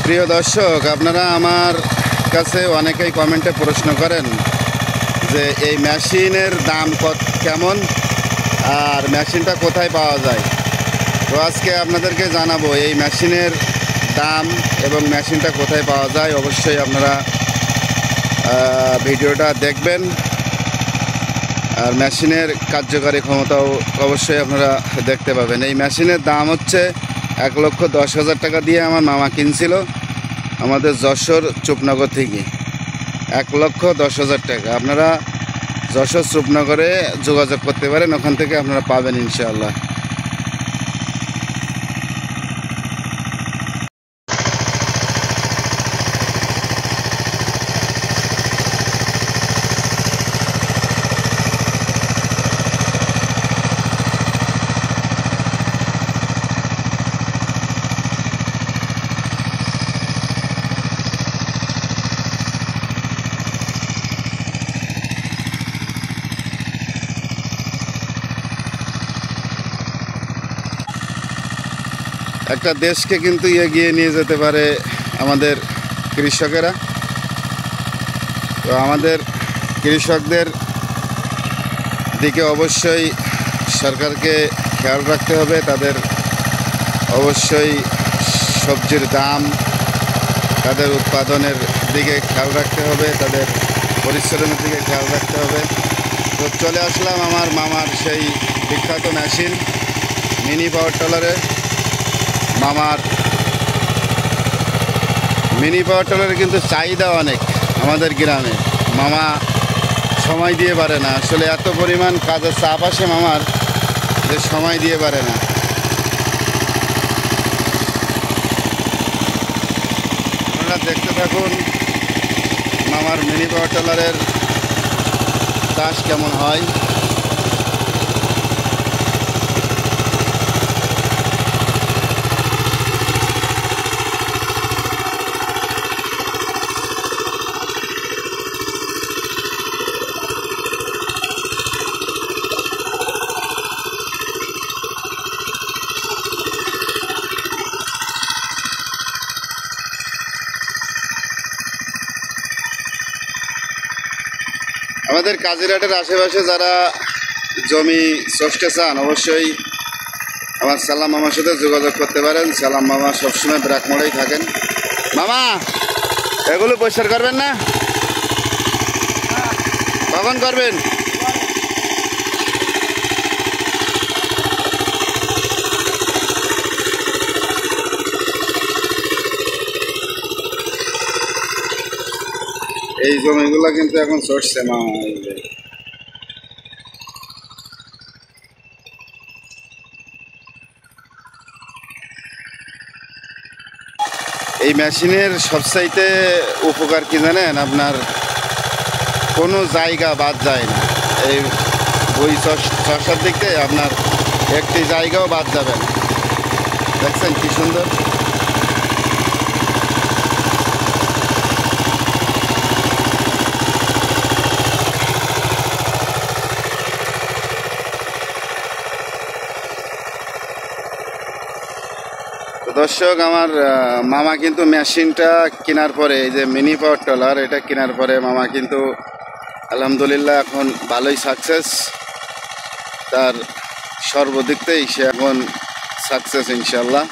প্রিয় দর্শক, আপনারা আমার কাছে অনেকেই কমেন্টে প্রশ্ন করেন যে এই মেশিনের দাম কেমন আর মেশিনটা কোথায় পাওয়া যায়। তো আজকে আপনাদেরকে জানাবো এই মেশিনের দাম এবং মেশিনটা কোথায় পাওয়া যায়। অবশ্যই আপনারা ভিডিওটা দেখবেন আর মেশিনের কার্যকারী ক্ষমতাও অবশ্যই আপনারা দেখতে পাবেন। এই মেশিনের দাম হচ্ছে 1,10,000 টাকা দিয়ে আমার মামা কিনছিল আমাদের যশোর চুপনগর থেকে। 1,10,000 টাকা। আপনারা যশোর চুপনগরে যোগাযোগ করতে পারেন, ওখান থেকে আপনারা পাবেন ইনশাআল্লাহ। একটা দেশকে কিন্তু এগিয়ে নিয়ে যেতে পারে আমাদের কৃষকেরা। তো আমাদের কৃষকদের দিকে অবশ্যই সরকারকে খেয়াল রাখতে হবে। তাদের অবশ্যই সবজির দাম, তাদের উৎপাদনের দিকে খেয়াল রাখতে হবে, তাদের পরিশ্রমের দিকে খেয়াল রাখতে হবে। তো চলে আসলাম আমার মামার সেই বিখ্যাত মেশিন মিনি পাওয়ার টিলারে। মামার মিনি পাওয়ার টিলারে কিন্তু চাহিদা অনেক আমাদের গ্রামে। মামা সময় দিয়ে পারে না, আসলে এত পরিমাণ কাজের চাপ আসে মামার যে সময় দিয়ে পারে না। আপনারা দেখতে থাকুন মামার মিনি পাওয়ার টিলারের চাষ কেমন হয়। আমাদের কাজিরাটের আশেপাশে যারা জমি চষতে চান অবশ্যই আমার সালাম মামার সাথে যোগাযোগ করতে পারেন। সালাম মামা সবসময় ব্রাক মোড়েই থাকেন। মামা, এগুলো পরিষ্কার করবেন না? কখন করবেন? এই জমিগুলো কিন্তু এখন চষছে মামা। এই মেশিনের সবচাইতে উপকার কি জানেন? আপনার কোনো জায়গা বাদ যায় না। এই বই চষার দিক থেকে আপনার একটি জায়গাও বাদ যাবে না। দেখছেন কি সুন্দর। দর্শক, আমার মামা কিন্তু মেশিনটা কেনার পরে, এই যে মিনি পাওয়ার টিলার, এটা কেনার পরে মামা কিন্তু আলহামদুলিল্লাহ এখন ভালোই সাকসেস। তার সর্বদিকতেই সে এখন সাকসেস ইনশাল্লাহ।